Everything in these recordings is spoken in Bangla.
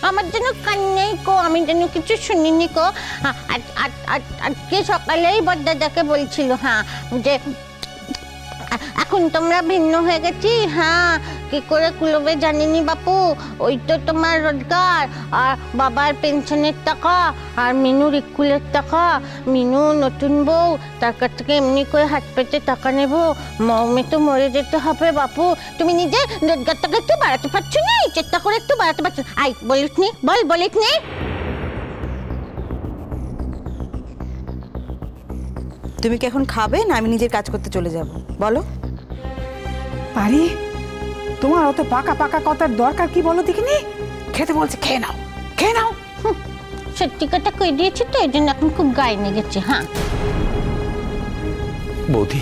আমার জন্য কান্নাই কো, আমি যেন কিছু শুনিনি কো। আজকে সকালেই বড়দাদাকে বলছিল হ্যাঁ যে এখন তোমরা ভিন্ন হয়ে গেছি। হ্যাঁ কি করে কুলবে জানিনি বাপু, ওই তো তোমার রোজগার আর বাবার পেনশনের টাকা আর মিনুর স্কুলের টাকা, মিনু নতুন বউ, তার কাছ থেকে এমনি করে হাত পেতে টাকা নেবো, মমে তো মরে যেতে হবে বাপু। তুমি নিজে রোজগারটাকে একটু বাড়াতে পারছো না, চেষ্টা করে একটু বাড়াতে পারছো। আই বলিস নি, বলিস নি। তুমি কি এখন খাবে না আমি নিজের কাজ করতে চলে যাব বলো? পারি, তোমার অত পাকা পাকা কথার দরকার কি বলো দেখিনি? খেতে বলছে খেয়ে নাও, খেয়ে নাও। সত্যি কথা কই দিয়েছি তো, এই জন্য এখন খুব গায়ে নিয়ে গেছে। হ্যাঁ বৌদি।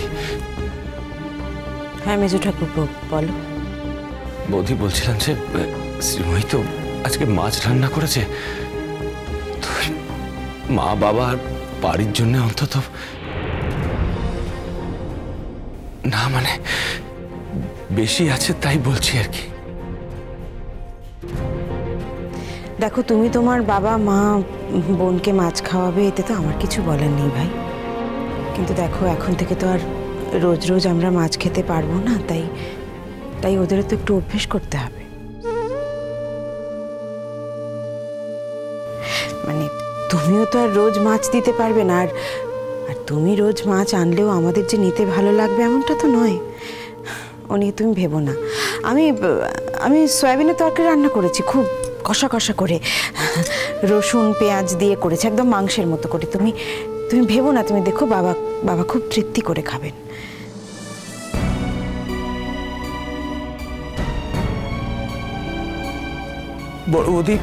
হ্যাঁ মেজো ঠাকুরপো বলো। বৌদি বলছিলাম যে শ্রীময়ী তো আজকে মাছ রান্না করেছে, তো মা বাবা আর বাড়ির জন্য অন্তত না, মানে বেশি আছে তাই বলছি আর কি। দেখো তুমি তোমার বাবা মা বোনকে মাছ খাওয়াবে, এতে তো আমার কিছু বলার নেই ভাই, কিন্তু দেখো এখন থেকে তো আর রোজ রোজ আমরা মাছ খেতে পারবো না, তাই ওদেরও তো একটু অভ্যেস করতে হবে। মানে তুমিও তো আর রোজ মাছ দিতে পারবে না, আর তুমি রোজ মাছ আনলেও আমাদের যে নিতে ভালো লাগবে এমনটা তো নয়। ও নিয়ে তুমি ভেবো না। আমি সয়াবিনের তরকারি রান্না করেছি, খুব কষা কষা করে রসুন পেঁয়াজ দিয়ে করেছি, একদম মাংসের মতো করে। তুমি ভেবো না, তুমি দেখো বাবা খুব তৃপ্তি করে খাবেন। বড় বৌদি,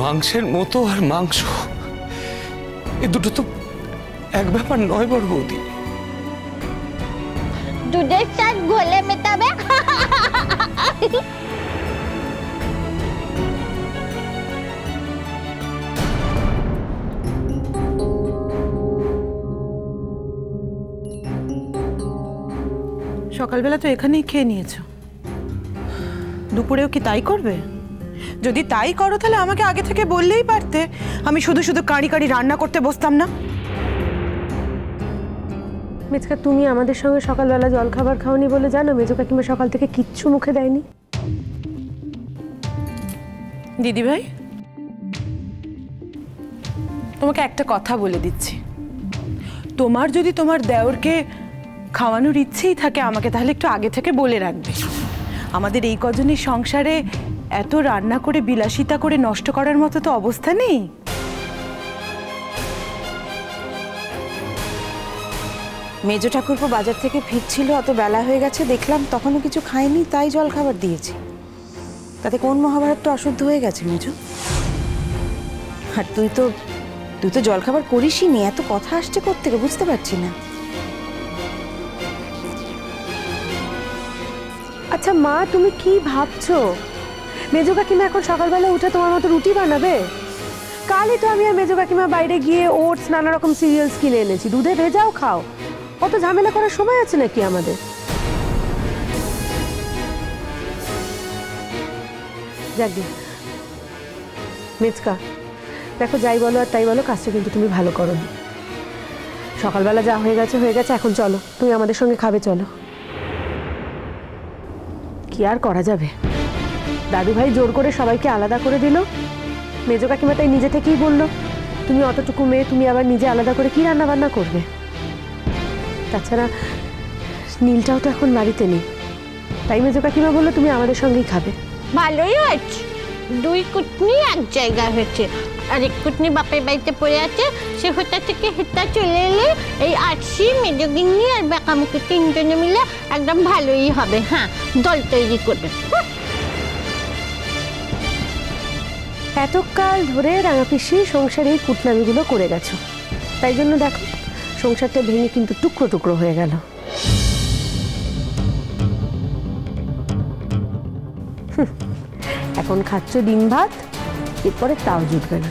মাংসের মতো আর মাংস এ দুটো তো এক ব্যাপার নয় বড় বৌদি। দুধের সাথে ঘোলে মেটাবে। সকালবেলা তো এখানেই খেয়ে নিয়েছো, দুপুরেও কি তাই করবে? যদি তাই করো তাহলে আমাকে আগে থেকে বললেই পারতে, আমি শুধু শুধু কাঁড়ি কাঁড়ি রান্না করতে বসতাম না। মেজকা, তুমি আমাদের সঙ্গে সকালবেলা জলখাবার খাওনি বলে জানো মেজো কাকিমা সকাল থেকে কিচ্ছু মুখে দেয়নি। দিদি ভাই, তোমাকে একটা কথা বলে দিচ্ছি, তোমার যদি তোমার দেওরকে খাওয়ানোর ইচ্ছেই থাকে আমাকে, তাহলে একটু আগে থেকে বলে রাখবে। আমাদের এই কজনের সংসারে এত রান্না করে বিলাসিতা করে নষ্ট করার মতো তো অবস্থা নেই। মেজো ঠাকুরপো বাজার থেকে ফিরছিল, অত বেলা হয়ে গেছে দেখলাম, তখনও কিছু খায়নি, তাই জল খাবার দিয়েছি। তাতে কোন মহাভারতটা অশুদ্ধ হয়ে গেছে মেজো? আর তুই তো জল খাবার করিসই নি, এত কথা আসছে কোত্থেকে বুঝতে পারছি না। আচ্ছা মা, তুমি কি ভাবছো? মেজো কাকিমা এখন সকালবেলা উঠে তোমার মতো রুটি বানাবে? কালই তো আমি আর মেজো কাকিমা বাইরে গিয়ে ওটস নানা রকম সিরিয়ালস কিনে এনেছি, দুধে ভেজাও খাও। অত ঝামেলা করার সময় আছে নাকি আমাদের? যাকগে মেজকা, দেখো যাই বলো আর তাই বলো, কাজটা কিন্তু তুমি ভালো করো। সকালবেলা যা হয়ে গেছে হয়ে গেছে, এখন চলো তুমি আমাদের সঙ্গে খাবে, চলো। কি আর করা যাবে, দাদু ভাই জোর করে সবাইকে আলাদা করে দিল। মেজো কাকিমা তাই নিজে থেকেই বললো তুমি অতটুকু মেয়ে, তুমি আবার নিজে আলাদা করে কি রান্না বান্না করবে? তাছাড়া নীলটাও তো এখন বাড়িতে নেই, তাই মেজো কাকিমা বললো তুমি আমাদের সঙ্গেই খাবে। ভালোই হয়েছে, দুই কুটনি এক জায়গায় হয়েছে। আর এক কুটনি বাপের বাড়িতে পড়ে আছে, সে হোতা থেকে হেতা চলে এলে এই আরশি মেজগিন্নি আর বেকামুখী তিনজনে মিলে একদম ভালোই হবে। হ্যাঁ, দল তৈরি করবে। এতকাল ধরে রাঙাপিসি সংসারে এই কুটনামিগুলো করে গেছো, তাই জন্য দেখো সংসারটা ভেঙে কিন্তু টুকরো টুকরো হয়ে গেল। এখন খাচ্ছ ডিম ভাত, এরপরে তাও জুটবে না।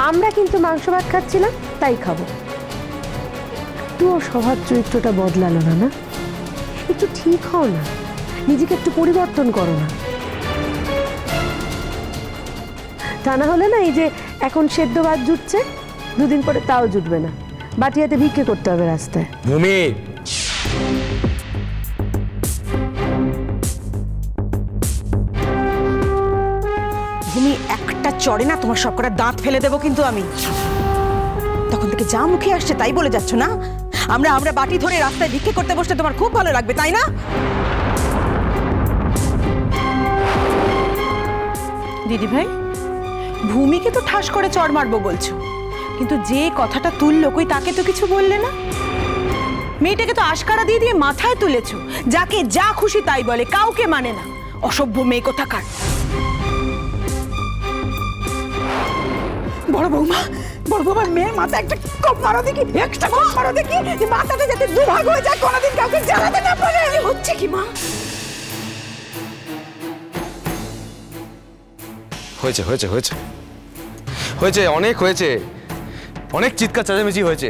আমরা কিন্তু মাংস ভাত খাচ্ছিলাম, তাই খাবো। একটুও স্বভাব চরিত্রটা বদলালো না, না? একটু ঠিক হও না, নিজেকে একটু পরিবর্তন করো না। তা না হলে না এই যে এখন সেদ্ধ ভাত জুটছে, দুদিন পরে তাও জুটবে না, বাটি হাতে ভিক্ষে করতে হবে রাস্তায়। ভূমি, ভূমি, একটা চড়ে না তোমার সব কটা দাঁত ফেলে দেবো কিন্তু আমি। তখন থেকে যা মুখে আসছে তাই বলে যাচ্ছ না? আমরা বাটি ধরে রাস্তায় ভিক্ষে করতে বসতে তোমার খুব ভালো লাগবে, তাই না? দিদি ভাই, ভূমিকে তো ঠাস করে চড় মারবো বলছো, কিন্তু যে কথাটা তুললো কই তাকে তো কিছু বললে না। মেয়েটাকে তো আশকারা দিয়ে দিয়ে মাথায় তুলেছো, যাকে যা খুশি তাই বলে, কাউকে মানে না। অসভ্য মেয়ে কোথাকার। বড় বৌমার মেয়ের মাথা একটা কোপ মারো দেখি, একটা কোপ মারো দেখি, মাথাটা যাতে দুভাগ হয়ে যায়, কোনোদিন কাউকে জ্বালাতে না পারে। হচ্ছে কি মা? হয়েছে হয়েছে হয়েছে হয়েছে, অনেক হয়েছে, অনেক চিৎকার চেঁচামেচি হয়েছে।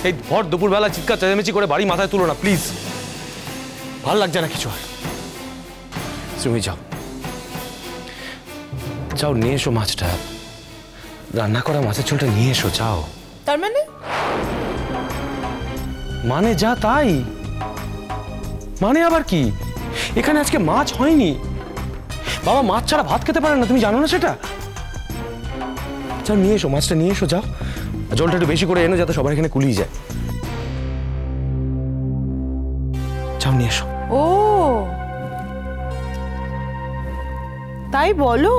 এই ভর দুপুরবেলা চিৎকার চেঁচামেচি করে বাড়ি মাথায় তুলো না প্লিজ, ভাল লাগছে না কিছু আর। তুমি যাও যাও, নিয়ে এসো মাছটা, রান্না করা মাছের ঝোলটা নিয়ে এসো, যাও। তার মানে মানে যা তাই, মানে আবার কি? এখানে আজকে মাছ হয়নি, বাবা মাছ ছাড়া ভাত খেতে পারে না, তুমি জানো না সেটা? যাও নিয়ে এসো, মাছটা নিয়ে এসো, যাও। জলটা একটু বেশি করে এনো যাতে সবার এখানে কুলিয়ে যায়। যাও নিয়ে এসো। ও তাই বলো?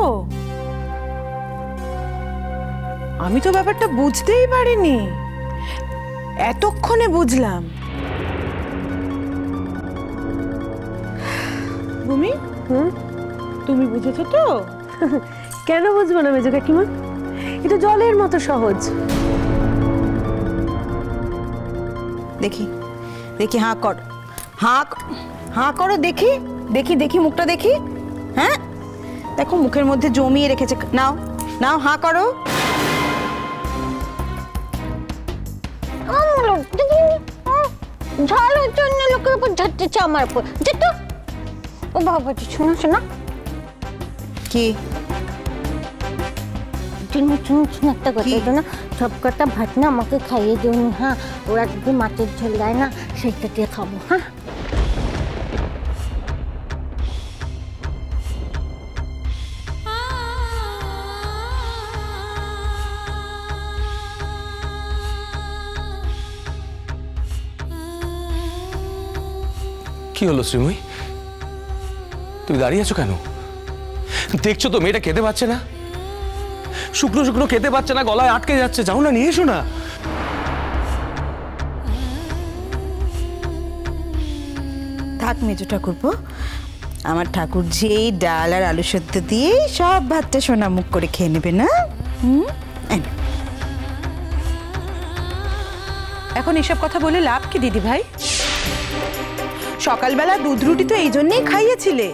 আমি তো ব্যাপারটা বুঝতেই পারিনি, এতক্ষণে বুঝলাম। ভূমি, তুমি বুঝেছো তো? কেন বুঝবো না মেজো কাকিমা, এটা জলের মতো সহজ। দেখি দেখি, হাঁ কর, হাঁ করো দেখি, দেখি দেখি মুখটা দেখি। হ্যাঁ দেখো মুখের মধ্যে জমিয়ে রেখেছে, নাও নাও হাঁ করো। ঝালের জন্য লোকের উপর ঝাড়তেছে আমার উপর, যেত। ও বাবা, শোনো শোনা, কি একটা কথা হতো না, সব কটা ভাত না আমাকে খাইয়ে দিও নি। হ্যাঁ, ওরা যদি মাছের ঝোল দেয় না, সেইটা দিয়ে খাবো। হ্যাঁ, কি হলো শ্রীময়ী, তুমি দাঁড়িয়ে আছো কেন? দেখছো তো মেয়েটা খেতে পাচ্ছে না, শুকনো শুকনো খেতে পাচ্ছে না, গলায় আটকে যাচ্ছে, যাও না নিয়ে এসো না। থাক মেজো ঠাকুরপো, আমার ঠাকুর যেই ডাল আর আলু সেদ্ধ দিয়ে সব ভাতটা সোনা মুখ করে খেয়ে নেবে না। এখন এসব কথা বলে লাভ কি দিদি ভাই? সকালবেলা দুধ রুটি তো এই জন্যই খাইয়েছিলে,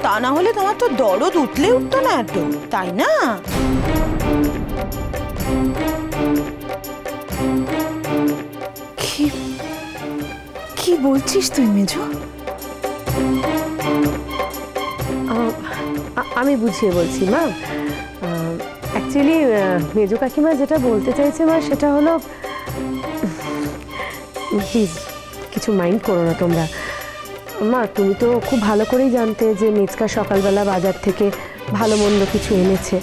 তা না হলে তোমার তো দরদ উঠলে উঠতো না এত, তাই না? কি বলছিস তুই মেজো? আমি বুঝিয়ে বলছি মা। অ্যাকচুয়ালি মেজো কাকিমা যেটা বলতে চাইছে মা, সেটা হলো, প্লিজ কিছু মাইন্ড করো না তোমরা। মা তুমি তো খুব ভালো করেই জানতে যে মেজকা সকালবেলা বাজার থেকে ভালো মন্দ কিছু এনেছে,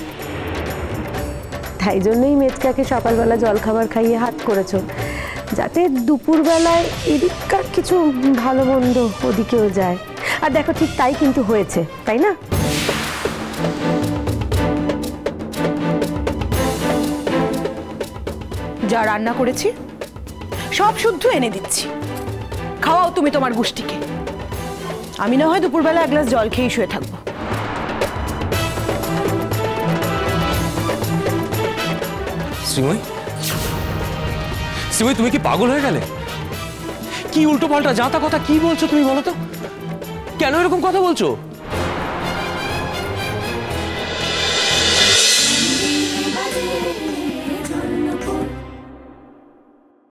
তাই জন্যই মেজকাকে সকালবেলা জলখাবার খাইয়ে হাত করেছো, যাতে দুপুরবেলায় এদিককার কিছু ভালো মন্দ ওদিকেও যায়। আর দেখো ঠিক তাই কিন্তু হয়েছে, তাই না? যা রান্না করেছি সব শুদ্ধ এনে দিচ্ছি, খাওয়াও তুমি তোমার গোষ্ঠীকে। আমি না হয় দুপুরবেলা এক গ্লাস জল খেয়ে শুয়ে থাকবো। শ্রীময়ী, শ্রীময়ী তুমি কি পাগল হয়ে গেলে? কি উল্টো পাল্টা যাতা কথা কি বলছো তুমি, বলো তো? কেন এরকম কথা বলছো?